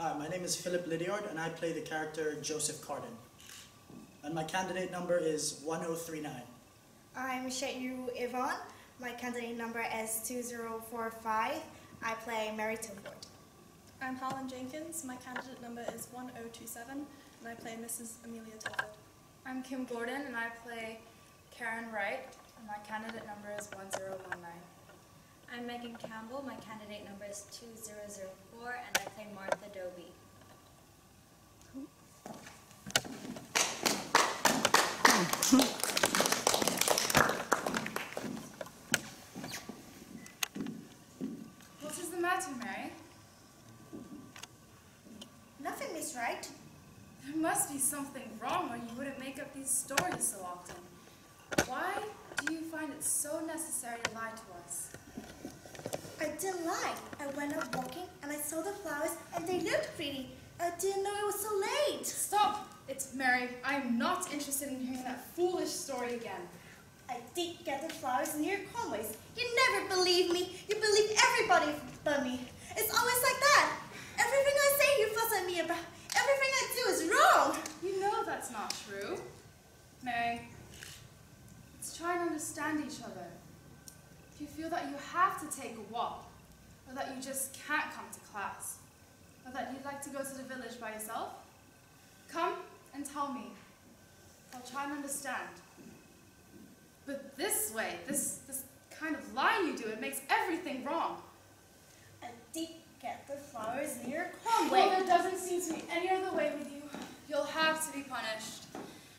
Hi, my name is Philip Lydiard, and I play the character Joseph Cardin. And my candidate number is 1039. I'm Shayu Yvonne. My candidate number is 2045. I play Mary Tilford. I'm Harlan Jenkins. My candidate number is 1027, and I play Mrs. Amelia Tilford. I'm Kim Gordon, and I play Karen Wright, and my candidate number is 1019. I'm Megan Campbell. My candidate number is 2004, and I play Martha Dobie. What is the matter, Mary? Nothing, Miss Wright. There must be something wrong, or you wouldn't make up these stories so often. Why do you find it so necessary to lie to us? I didn't lie. I went out walking and I saw the flowers and they looked pretty. I didn't know it was so late. Stop! It's Mary. I'm not interested in hearing that foolish story again. I did get the flowers near Conway's. You never believe me. You believe everybody but me. It's always like that. Everything I say you fuss at me about. Everything I do is wrong. You know that's not true. Mary, let's try and understand each other. If you feel that you have to take a walk, or that you just can't come to class, or that you'd like to go to the village by yourself, come and tell me. I'll try and understand. But this way, this kind of lying you do, it makes everything wrong. I did get the flowers near Conway. Well, there doesn't seem to be any other way with you. You'll have to be punished.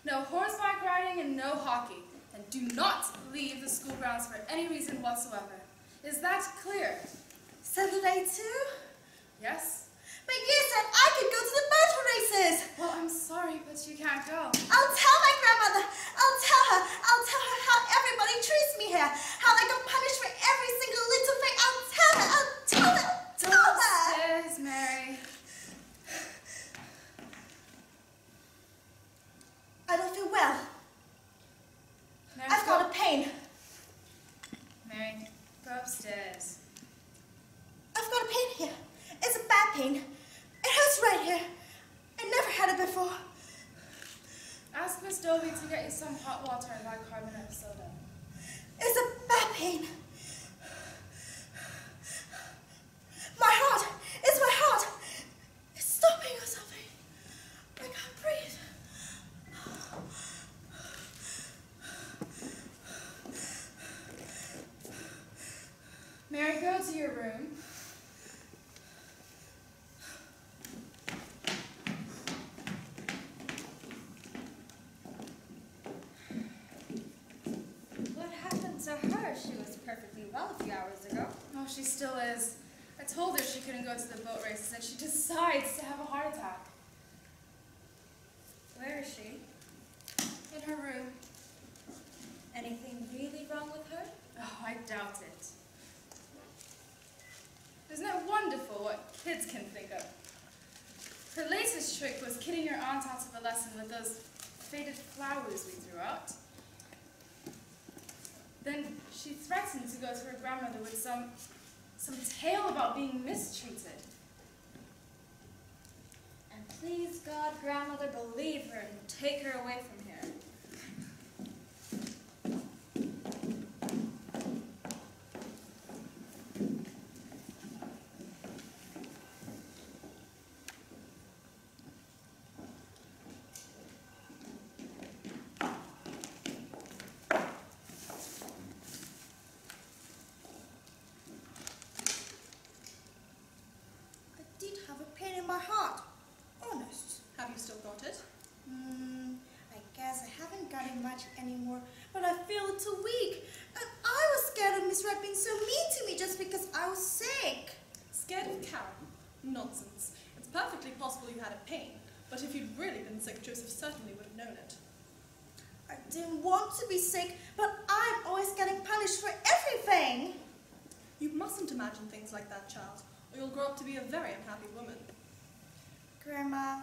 No horseback riding and no hockey. And do not leave the school grounds for any reason whatsoever. Is that clear? Saturday too? Yes? But you said I could go to the boat races. Well, I'm sorry, but you can't go. I'll tell my grandmother. I'll tell her how everybody treats me here. How I got punished for every single little thing. I'll tell her. I'll tell her. Downstairs, Mary. I don't feel well. Mary, I've got a pain. Mary, go upstairs. I've got a pain here. It's a bad pain. It hurts right here. I never had it before. Ask Miss Dobie to get you some hot water and bicarbonate of soda. It's a bad pain. My heart. It's my heart. It's stopping or something. I can't breathe. Mary, go to your room. What happened to her? She was perfectly well a few hours ago. Oh, she still is. I told her she couldn't go to the boat races, and she decides to have a heart attack. Where is she? In her room. Anything really wrong with her? Oh, I doubt it. Isn't it wonderful what kids can think of? Her latest trick was kidding your aunt out of a lesson with those faded flowers we threw out. Then she threatened to go to her grandmother with some tale about being mistreated. And please God, grandmother, believe her and take her away from here. I did have a pain in my heart. Honest. Have you still got it? I guess I haven't got it much anymore, but I feel too weak. And I was scared of Miss Wright being so mean to me just because I was sick. Scared of Karen? Nonsense. It's perfectly possible you had a pain, but if you'd really been sick, Joseph certainly would have known it. I didn't want to be sick, but I'm always getting punished for everything. You mustn't imagine things like that, child, or you'll grow up to be a very unhappy woman. Grandma,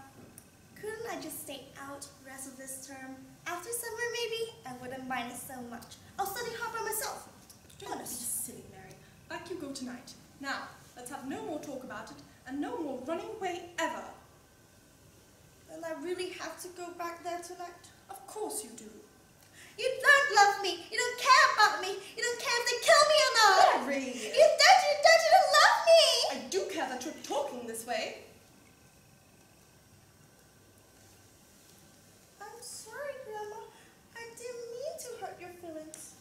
couldn't I just stay out the rest of this term? After summer, maybe? I wouldn't mind it so much. I'll study hard by myself. Don't be silly, Mary. Back you go tonight. Now, let's have no more talk about it, and no more running away ever. Then I really have to go back there tonight. Of course you do. You don't love me. You don't care about me. You don't care if they kill me or not. Mary! You don't love me. I do care that you're talking this way. I'm sorry, Grandma. I didn't mean to hurt your feelings.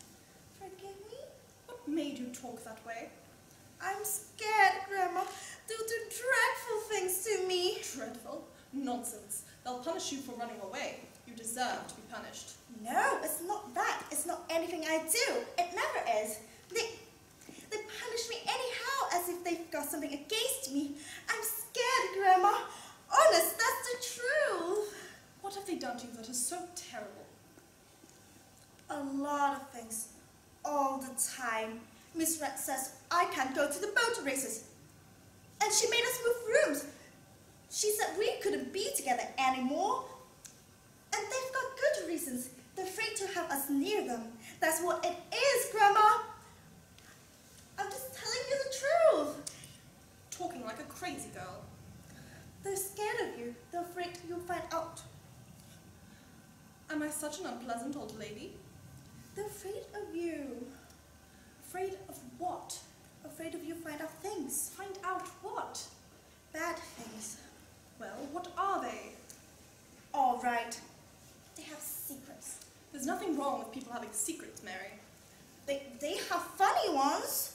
Forgive me. What made you talk that way? I'm scared, Grandma. They'll do dreadful things to me. Dreadful? Nonsense. They'll punish you for running away. You deserve to be punished. No, it's not that. It's not anything I do. It never is. They punish me anyhow as if they've got something against me. I'm scared, Grandma. Honest, that's the truth. What have they done to you that is so terrible? A lot of things. All the time. Miss Red says I can't go to the boat races. And she made us move rooms. She said we couldn't be together anymore. And they've got good reasons. They're afraid to have us near them. That's what it is, Grandma. I'm just telling you the truth. Talking like a crazy girl. They're scared of you. They're afraid you'll find out. Am I such an unpleasant old lady? They're afraid of you. Afraid of what? Afraid of you find out things. Find out what? Bad things. Well, what are they? All right. They have secrets. There's nothing wrong with people having secrets, Mary. They have funny ones.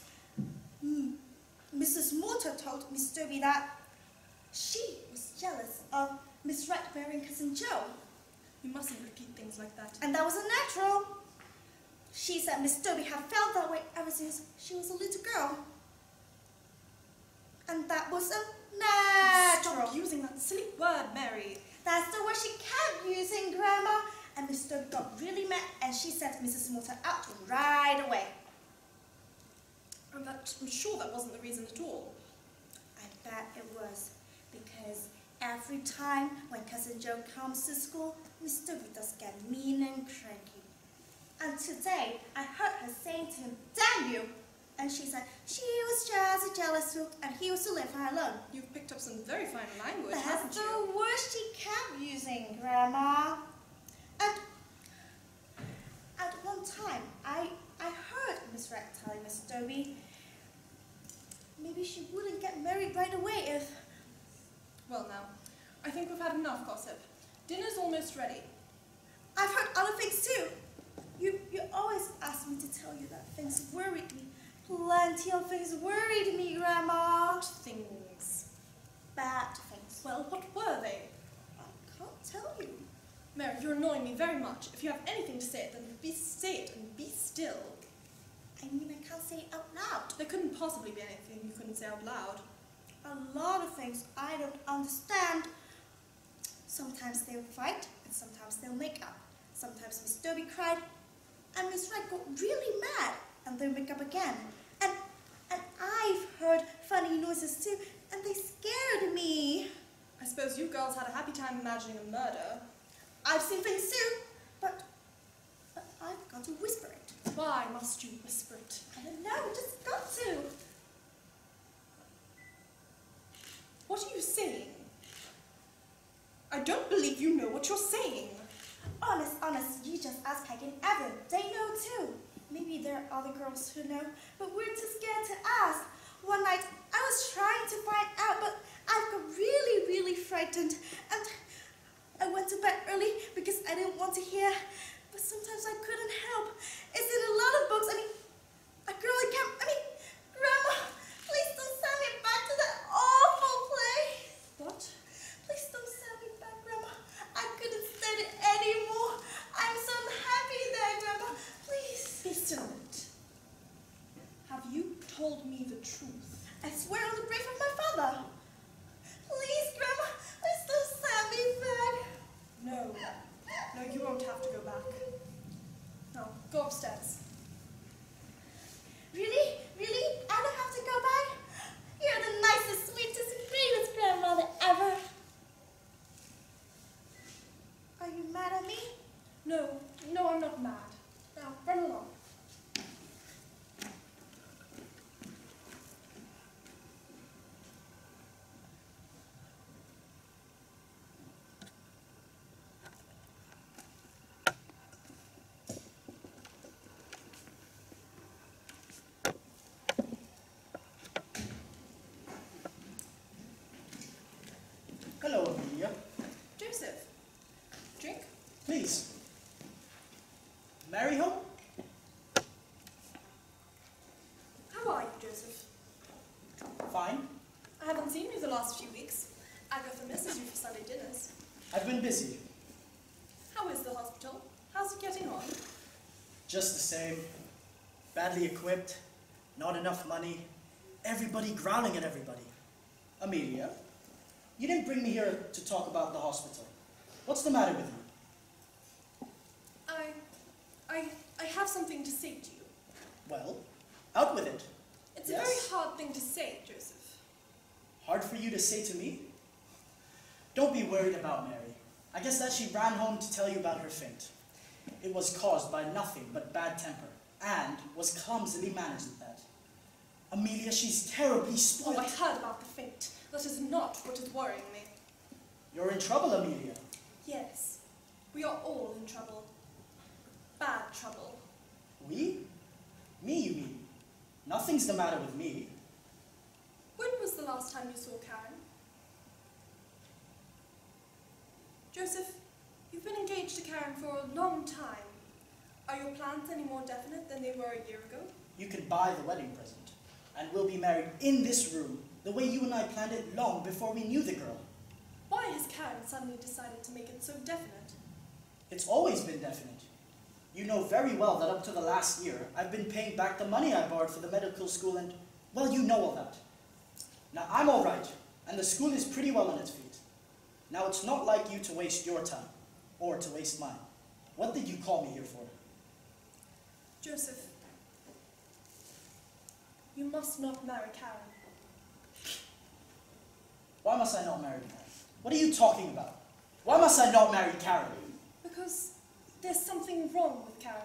Mrs. Mortar told Miss Dobie that she was jealous of Miss Red marrying Cousin Joe. You mustn't repeat things like that. And that was unnatural. She said Miss Dobie had felt that way ever since she was a little girl. And that was unnatural. Stop using that silly word, Mary. That's the word she kept using, Grandma. And Miss Dobie got really mad and she sent Mrs. Mortar out right away. And I'm sure that wasn't the reason at all. I bet it was, because every time when Cousin Joe comes to school, Miss Dobie does get mean and cranky. And today, I heard her saying to him, "Damn you!" And she said she was just a jealous fool and he was to leave her alone. You've picked up some very fine language, That's haven't the you? word she kept using, Grandma. And at one time, I heard Miss Red telling Miss Dobie maybe she wouldn't get married right away if... Well now, I think we've had enough gossip. Dinner's almost ready. I've heard other things too. You always ask me to tell you that things worried me. Plenty of things worried me, Grandma. What things? Bad things. Well, what were they? I can't tell you. Mary, you're annoying me very much. If you have anything to say, then say it and be still. I mean, I can't say it out loud. There couldn't possibly be anything you couldn't say out loud. A lot of things I don't understand. Sometimes they'll fight, and sometimes they'll make up. Sometimes Miss Dobie cried, and Miss Red got really mad, and they'll make up again. And I've heard funny noises too, and they scared me. I suppose you girls had a happy time imagining a murder. I've seen things too, but I've got to whisper it. Why must you whisper it? I don't know, just got to. What are you saying? I don't believe you know what you're saying. Honest, you just ask Peggy and Evan. They know too. Maybe there are other girls who know, but we're too scared to ask. One night, I was trying to find out, but I got really frightened. And I went to bed early because I didn't want to hear. But sometimes I couldn't help. It's in a lot of books. I mean, a girl in camp. Grandma, please don't send me back to that awful place. What? Please don't send me back, Grandma. I couldn't stand it anymore. I'm so unhappy there, Grandma. Please. Be still a minute. Have you told me the truth? I swear on the grave of my father. Please, Grandma, please don't send me back. No. No, you won't have to go back. seen you the last few weeks. Agatha misses you for Sunday dinners. I've been busy. How is the hospital? How's it getting on? Just the same. Badly equipped, not enough money, everybody growling at everybody. Amelia, you didn't bring me here to talk about the hospital. What's the matter with you? I have something to say to you. Well, out with it. It's Yes? a very hard thing to say, Joseph. Hard for you to say to me? Don't be worried about Mary. I guess that she ran home to tell you about her faint. It was caused by nothing but bad temper, and was clumsily managed at that. Amelia, she's terribly spoiled. Oh, I heard about the faint. That is not what is worrying me. You're in trouble, Amelia. Yes, we are all in trouble. Bad trouble. We? Me, you mean? Nothing's the matter with me. When was the last time you saw Karen? Joseph, you've been engaged to Karen for a long time. Are your plans any more definite than they were a year ago? You can buy the wedding present, and we'll be married in this room, the way you and I planned it long before we knew the girl. Why has Karen suddenly decided to make it so definite? It's always been definite. You know very well that up to the last year, I've been paying back the money I borrowed for the medical school and, well, you know all that. Now, I'm all right, and the school is pretty well on its feet. Now, it's not like you to waste your time, or to waste mine. What did you call me here for? Joseph, you must not marry Karen. Why must I not marry Karen? What are you talking about? Why must I not marry Karen? Because there's something wrong with Karen.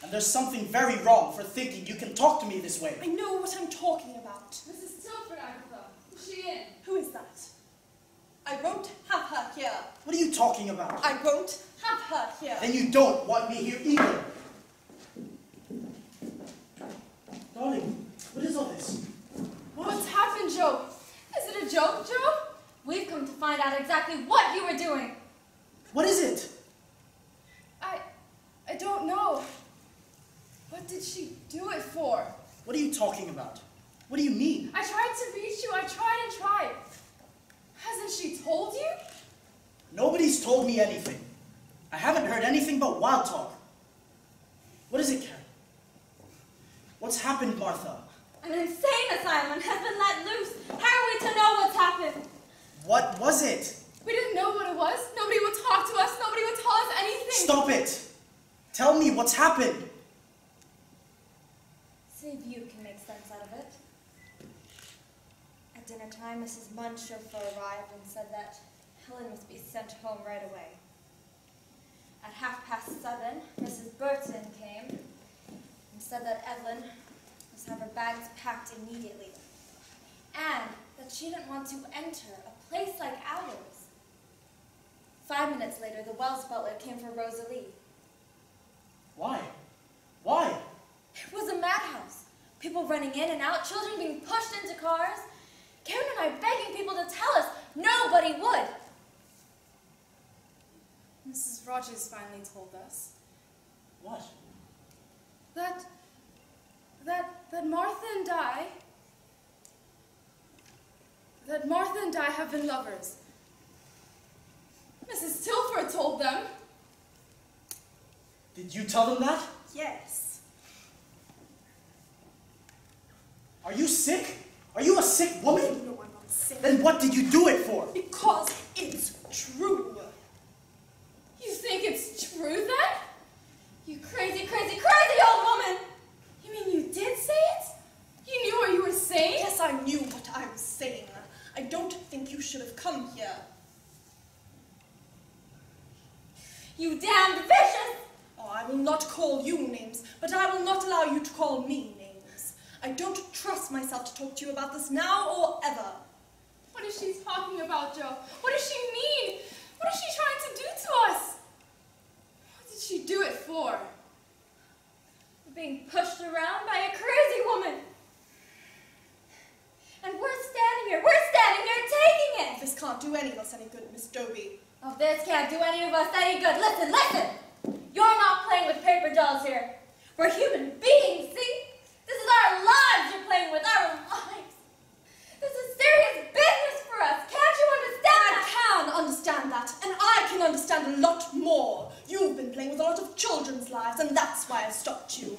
And there's something very wrong for thinking you can talk to me this way. I know what I'm talking about. Mrs. Tilford, Agatha. Is she in? Who is that? I won't have her here. What are you talking about? I won't have her here. Then you don't want me here either. Darling, what is all this? What's happened, Joe? Is it a joke, Joe? We've come to find out exactly what you were doing. What is it? I don't know. What did she do it for? What are you talking about? What do you mean? I tried to reach you. I tried and tried. Hasn't she told you? Nobody's told me anything. I haven't heard anything but wild talk. What is it, Karen? What's happened, Martha? An insane asylum has been let loose. How are we to know what's happened? What was it? We didn't know what it was. Nobody would talk to us. Nobody would tell us anything. Stop it! Tell me what's happened. See if you can make sense out of it. At dinner time, Mrs. Munn's chauffeur arrived and said that Helen must be sent home right away. At 7:30, Mrs. Burton came and said that Evelyn must have her bags packed immediately, and that she didn't want to enter a place like ours. 5 minutes later, the Wells butler came for Rosalie. Why? Why? It was a madhouse. People running in and out, children being pushed into cars. Karen and I begging people to tell us. Nobody would. Mrs. Rogers finally told us What? that Martha and Di have been lovers. Mrs. Tilford told them. Did you tell them that? Yes. Are you sick? Are you a sick woman? No, I'm not sick. Then what did you do it for? Because it's true. You think it's true then? You crazy, crazy, crazy old woman! You mean you did say it? You knew what you were saying? Yes, I knew what I was saying. I don't think you should have come here. You damned vicious! Oh, I will not call you names, but I will not allow you to call me names. I don't trust myself to talk to you about this now or ever. What is she talking about, Joe? What does she mean? What is she trying to do to us? What did she do it for? We're being pushed around by a crazy woman. And we're standing here taking it! This can't do any of us any good, Miss Dobie. Oh, this can't do any of us any good. Listen, listen! You're not playing with paper dolls here. We're human beings, see? This is our lives you're playing with, our lives. This is serious business and a lot more. You've been playing with a lot of children's lives, and that's why I stopped you.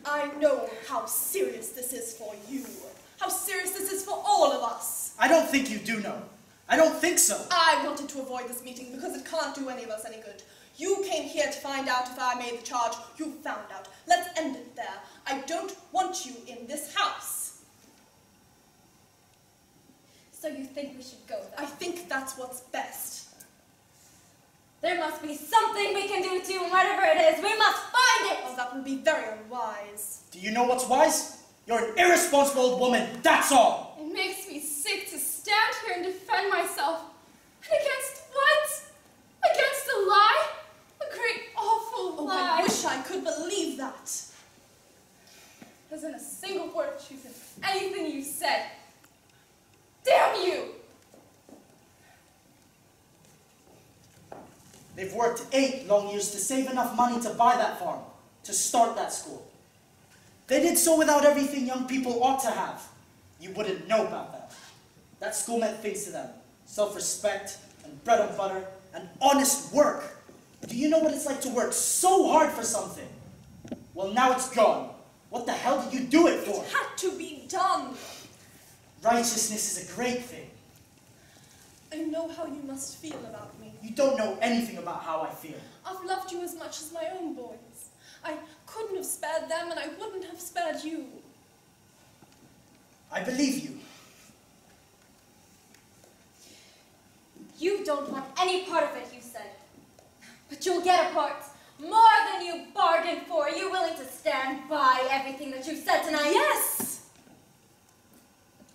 I know how serious this is for you. How serious this is for all of us. I don't think you do know. I don't think so. I wanted to avoid this meeting because it can't do any of us any good. You came here to find out if I made the charge. You found out. Let's end it there. I don't want you in this house. So you think we should go I then? think that's what's best. There must be something we can do to whatever it is. We must find it! Oh, that would be very unwise. Do you know what's wise? You're an irresponsible old woman, that's all. It makes me sick to stand here and defend myself. And against what? Against a lie? A great awful Oh, lie. I wish I could believe that. There isn't a single word of truth in anything you said. Damn you! They've worked 8 long years to save enough money to buy that farm, to start that school. They did so without everything young people ought to have. You wouldn't know about that. That school meant things to them. Self-respect, and bread and butter, and honest work. Do you know what it's like to work so hard for something? Well, now it's gone. What the hell did you do it for? It had to be done. Righteousness is a great thing. I know how you must feel about me. You don't know anything about how I feel. I've loved you as much as my own boys. I couldn't have spared them, and I wouldn't have spared you. I believe you. You don't want any part of it, you said. But you'll get a part. More than you bargained for. Are you willing to stand by everything that you said tonight? Yes!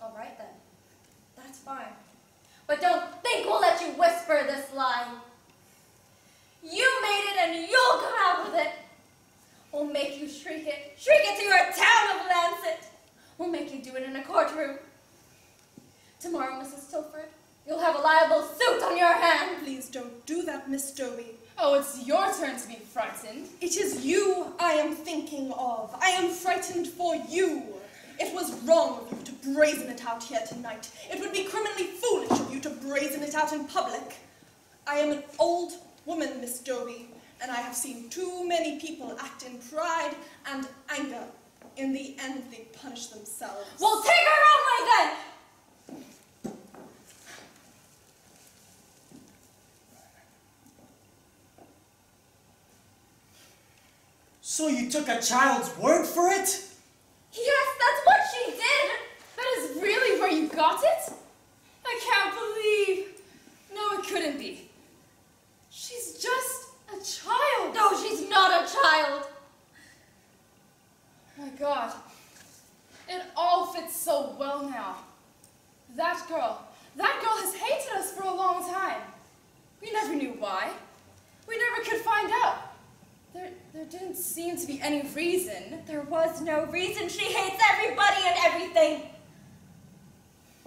All right then. That's fine. But don't think we'll let you whisper this lie. You made it and you'll come out with it. We'll make you shriek it. Shriek it to your town of Lancet. We'll make you do it in a courtroom. Tomorrow, Mrs. Tilford, you'll have a liable suit on your hand. Please don't do that, Miss Dobie. Oh, it's your turn to be frightened. It is you I am thinking of. I am frightened for you. It was wrong of you to brazen it out here tonight. It would be criminally foolish of you to brazen it out in public. I am an old woman, Miss Dobie, and I have seen too many people act in pride and anger. In the end, they punish themselves. We'll take her own way then. So you took a child's word for it? Yes, that's what she did. That is really where you got it? I can't believe. No, it couldn't be. She's just a child. No, she's not a child. My God. It all fits so well now. That girl has hated us for a long time. We never knew why. We never could find out. There didn't seem to be any reason. There was no reason. She hates everybody and everything.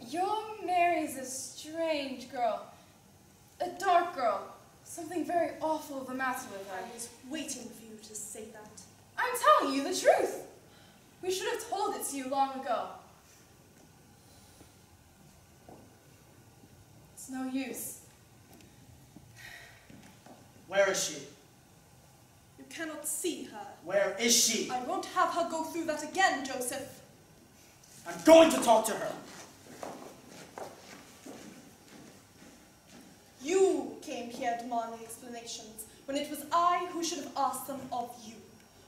Your Mary's a strange girl. A dark girl. Something very awful the matter with her. I was waiting for you to say that. I'm telling you the truth. We should have told it to you long ago. It's no use. Where is she? You cannot see her. Where is she? I won't have her go through that again, Joseph. I'm going to talk to her. You came here demanding explanations, when it was I who should have asked them of you.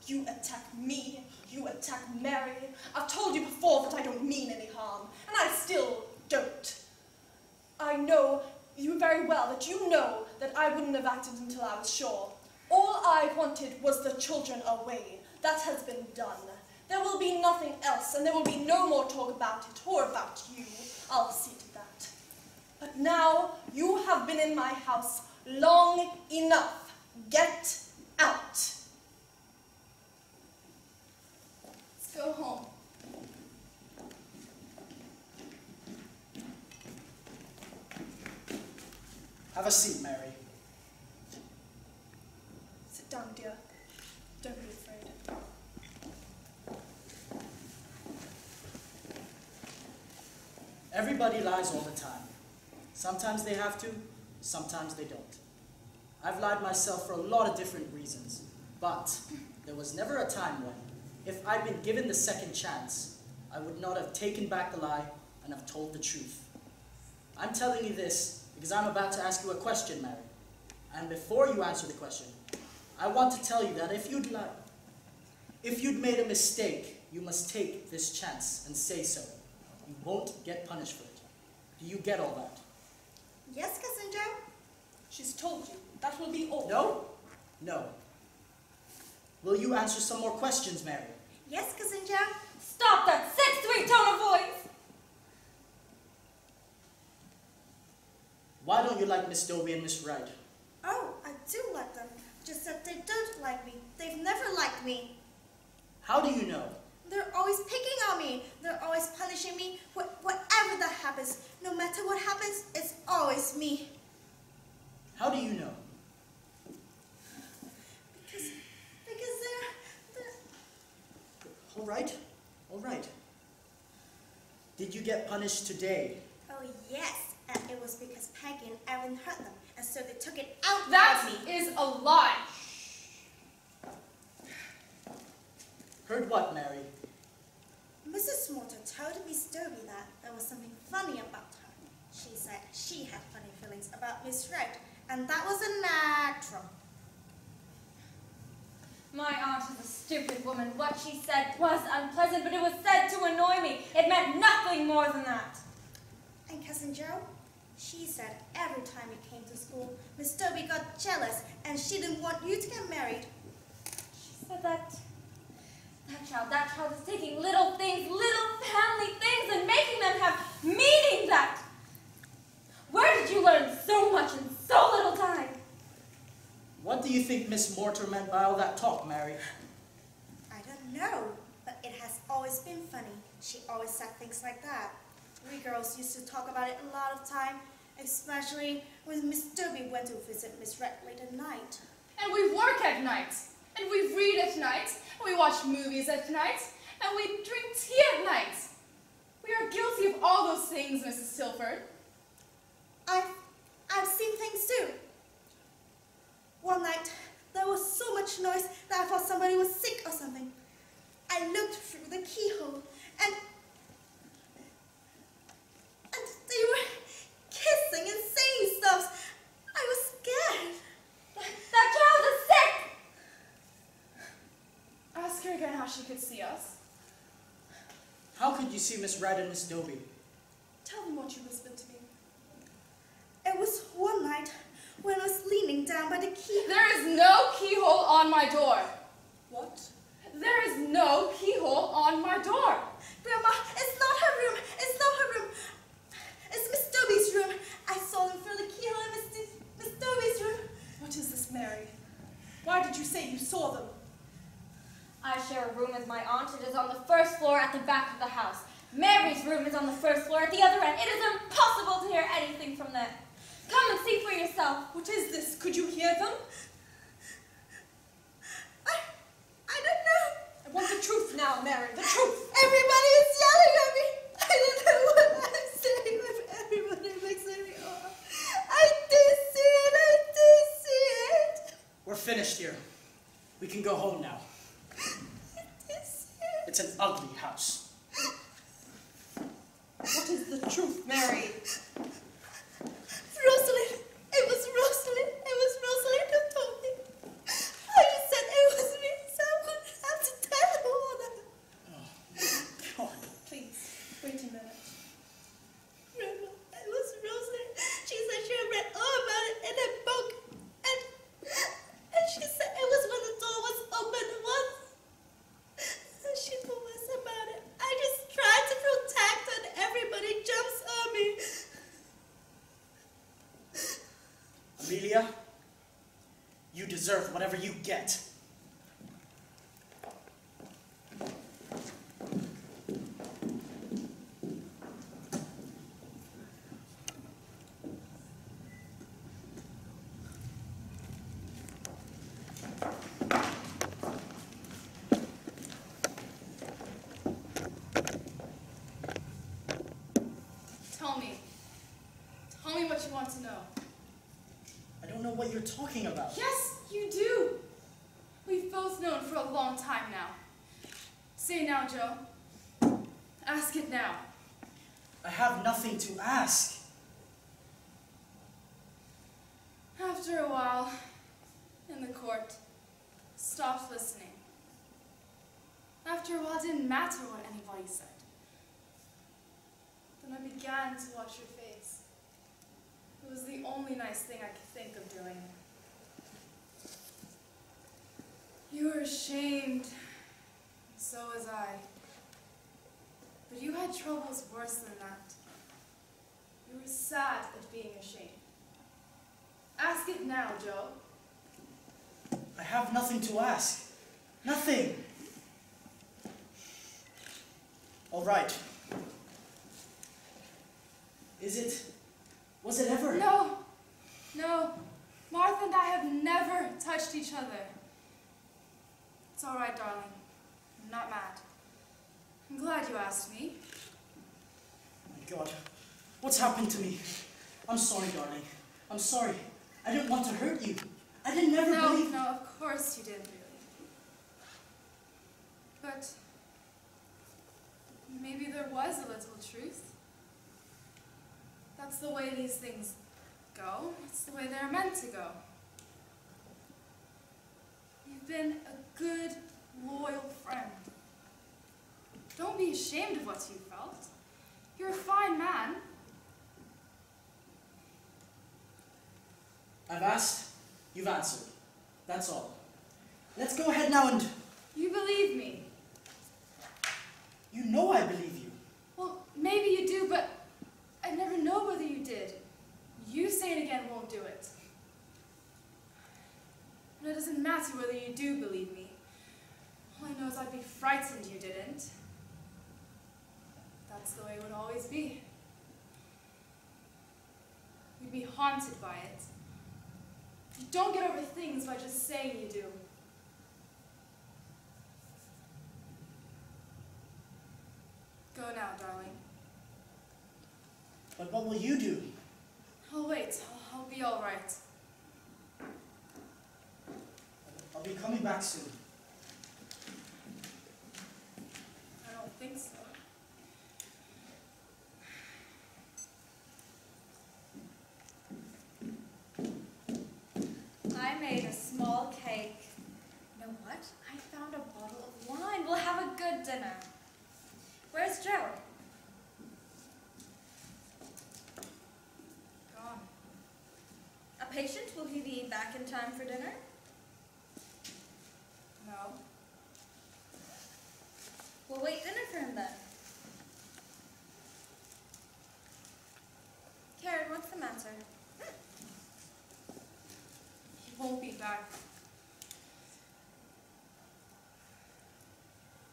You attack me, you attack Mary. I've told you before that I don't mean any harm, and I still don't. I know you very well that you know that I wouldn't have acted until I was sure. All I wanted was the children away. That has been done. There will be nothing else, and there will be no more talk about it or about you. I'll see to that. But now you have been in my house long enough. Get out. Let's go home. Have a seat, Mary. Sit down, dear. Don't be afraid. Everybody lies all the time. Sometimes they have to, sometimes they don't. I've lied myself for a lot of different reasons, but there was never a time when, if I'd been given the second chance, I would not have taken back the lie and have told the truth. I'm telling you this because I'm about to ask you a question, Mary. And before you answer the question, I want to tell you that if you'd made a mistake, you must take this chance and say so. You won't get punished for it. Do you get all that? Yes, Cousin Joe? She's told you. That will be all. No? No. Will you answer some more questions, Mary? Yes, Cousin Joe? Stop that sick, sweet tone of voice! Why don't you like Miss Dobie and Miss Wright? Oh, I do like them. Just that they don't like me. They've never liked me. How do you know? They're always picking on me. They're always punishing me. Whatever that happens, no matter what happens, it's always me. How do you know? Because they're... All right, all right. Did you get punished today? Oh, yes. And it was because Peggy and Erin hurt them, and so they took it out That on me. is a lie. Heard what, Mary? Mrs. Mortar told Miss Dobie that there was something funny about her. She said she had funny feelings about Miss Wright, and that was a natural. My aunt is a stupid woman. What she said was unpleasant, but it was said to annoy me. It meant nothing more than that. And Cousin Joe? She said every time you came to school, Miss Dobie got jealous, and she didn't want you to get married. She said that child is taking little things, little family things, and making them have meaning that. Where did you learn so much in so little time? What do you think Miss Mortar meant by all that talk, Mary? I don't know, but it has always been funny. She always said things like that. We girls used to talk about it a lot of time, especially when Miss Dobie went to visit Miss Wright late at night. And we work at night. And we read at night. And we watch movies at night. And we drink tea at night. We are guilty of all those things, Mrs. Silford. I've seen things too. One night, there was so much noise that I thought somebody was sick or something. I looked through the keyhole, and they were kissing and saying stuff. I was scared. That child is sick! Ask her again how she could see us. How could you see Miss Wright and Miss Dobie? Tell them what you whispered to me. It was one night when I was leaning down by the keyhole. There is no keyhole on my door. What? There is no keyhole on my door. Grandma, it's not her room. It's not her room. It's Miss Dobie's room. I saw them through the keyhole in Miss Dobie's room. What is this, Mary? Why did you say you saw them? I share a room with my aunt. It is on the first floor at the back of the house. Mary's room is on the first floor at the other end. It is impossible to hear anything from there. Come and see for yourself. What is this? Could you hear them? I don't know. I want the truth now, Mary. The truth. Everybody is yelling at me. I don't know what I'm saying, but everybody makes me off. I did see it. I did see it. We're finished here. We can go home now. I did see it. It's an ugly house. What is the truth, Mary? Rosalind. It was Rosalind. It was Rosalind who told me. I just said it was me, so I wouldn't have to tell her all that. Oh, God. Please, wait a minute. Grandma, it was Rosalind. She said she had read all about it in a book. And she said it was when the door was open once. And she told us about it. I just tried to protect her and everybody jumps on me. Amelia, you deserve whatever you get. Tell me what you want to know. I don't don't know what you're talking about. Yes, you do. We've both known for a long time now. Say now, Joe. Ask it now. I have nothing to ask. After a while, in the court, stopped listening. After a while, it didn't matter what anybody said. Then I began to watch your face. It was the only nice thing I could think of doing. You were ashamed, and so was I. But you had troubles worse than that. You were sad at being ashamed. Ask it now, Joe. I have nothing to ask. Nothing. All right. Was it ever? No. Martha and I have never touched each other. It's all right, darling. I'm not mad. I'm glad you asked me. My God, what's happened to me? I'm sorry, darling. I'm sorry. I didn't want to hurt you. I didn't never believe... No, of course you didn't really. But maybe there was a little truth. That's the way these things go. It's the way they're meant to go. You've been a good, loyal friend. Don't be ashamed of what you felt. You're a fine man. I've asked, you've answered. That's all. Let's go ahead now and... You believe me. You know I believe you. Well, maybe you do, but I never know whether you did. You saying it again won't do it. And it doesn't matter whether you do believe me. All I know is I'd be frightened you didn't. That's the way it would always be. You'd be haunted by it. You don't get over things by just saying you do. Go now, darling. But what will you do? I'll wait. I'll be all right. I'll be coming back soon. I don't think so. I made a small cake. You know what? I found a bottle of wine. We'll have a good dinner. Where's Joe? Gone. A patient? Will he be back in time for dinner? No. We'll wait dinner for him then. Karen, what's the matter? He won't be back.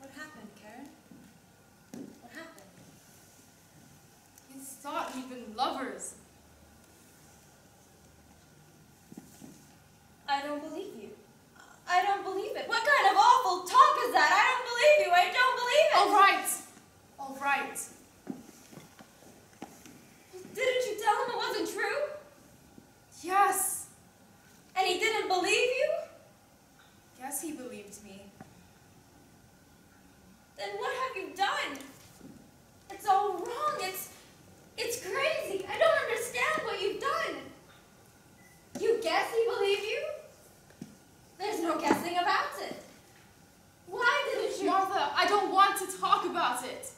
What happened, Karen? What happened? He thought we'd been lovers. I don't believe you. I don't believe it. What kind of awful talk is that? I don't believe you. I don't believe it. All right. All right. Didn't you tell him it wasn't true? Yes. And he didn't believe you? Yes, he believed me. Then what have you done? It's all wrong. It's crazy. I don't understand what you've done. You guess he believed you? There's no guessing about it. Why didn't you? Martha, I don't want to talk about it.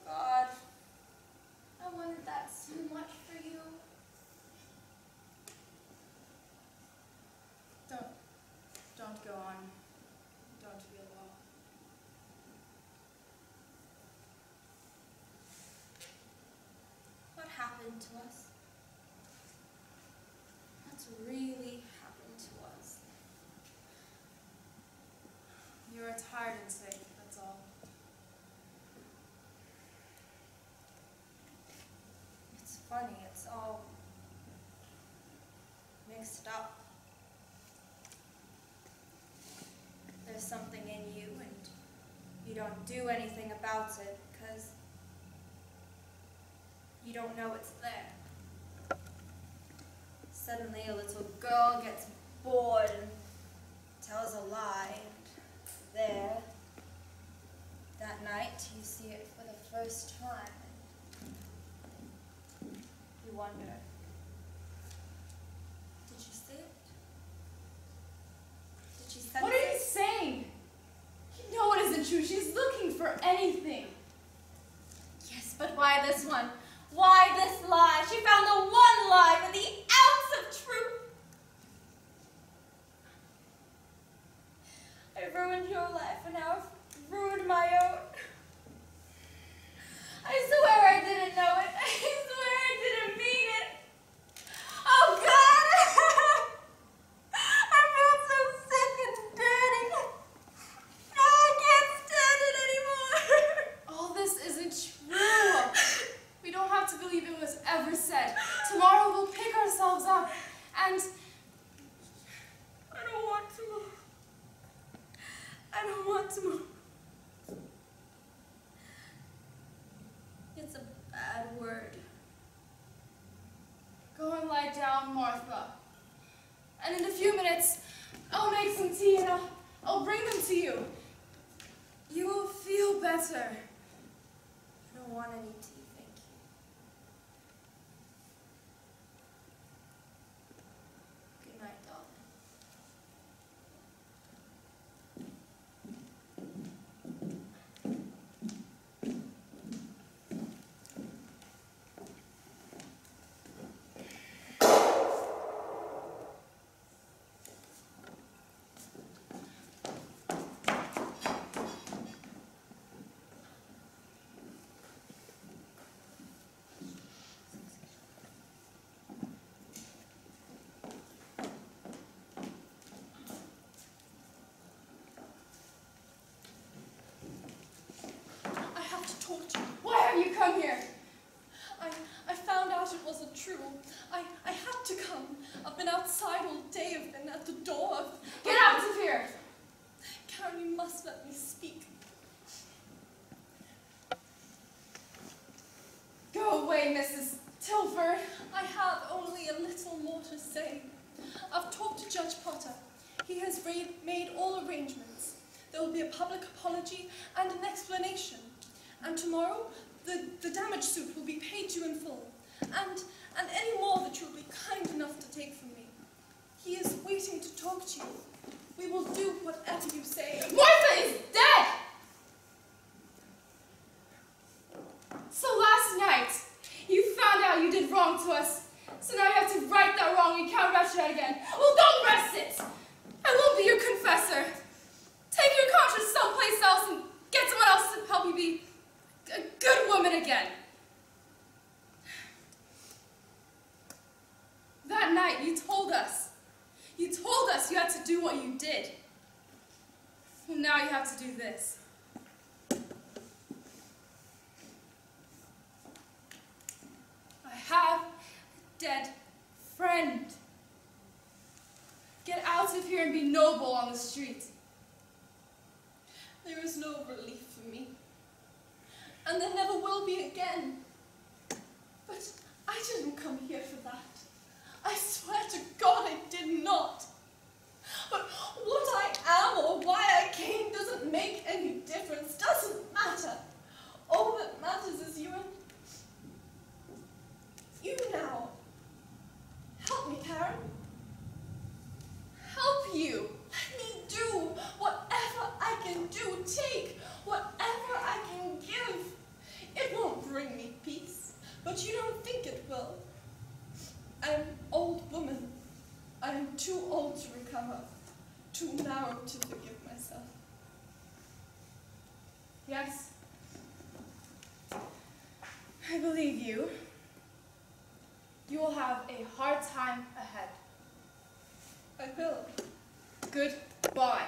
God, I wanted that so much for you. Don't go on. Don't feel well. What happened to us? What's really happened to us? You are tired and sick, that's all. It's funny, it's all mixed up. There's something in you and you don't do anything about it because you don't know it's there. Suddenly a little girl gets bored and tells a lie, and there, that night, you see it for the first time. You wonder, did you see it? Did she sense What are you it? saying? You know it isn't true. She's looking for anything. Yes, but why this one? Why this lie? She found the one lie with the ounce of truth. I ruined your life, and now I've ruined my own. I swear I didn't know it. I swear I didn't mean it. Oh, God! I feel so sick and dirty. I can't stand it anymore. All this isn't true. We don't have to believe it was ever said. Tomorrow we'll pick ourselves up and... I don't want to move. I don't want to move. It's a bad word. Go and lie down, Martha. And in a few minutes, I'll make some tea and I'll bring them to you. You will feel better. I don't want any tea, thank you. Good night, darling. I have to talk to you. Why have you come here? I found out it wasn't true. I had to come. I've been outside all day. I've been at the door. Get out of here! Karen, you must let me speak. Go away, Mrs. Tilford. I have only a little more to say. I've talked to Judge Potter. He has made all arrangements. There will be a public apology and an explanation. And tomorrow, the damage suit will be paid to you in full. And any more that you'll be kind enough to take from me. He is waiting to talk to you. We will do whatever you say. Martha is dead! So last night, you found out you did wrong to us. So now you have to right that wrong. You can't rush it again. Well, don't rest it! I won't be your confessor. Take your conscience someplace else and get someone else to help you be a good woman again. That night, you told us you had to do what you did. Well, now you have to do this. I have a dead friend. Get out of here and be noble on the street. There is no relief for me. And there never will be again. But I didn't come here for that. I swear to God I did not. But what I am or why I came doesn't make any difference, doesn't matter. All that matters is you now. Help me, Karen. Help you. Let me do whatever I can do. Take whatever I can give. It won't bring me peace, but you don't think it will. I'm an old woman. I am too old to recover, too narrow to forgive myself. Yes. I believe you. You will have a hard time ahead. I will. Goodbye.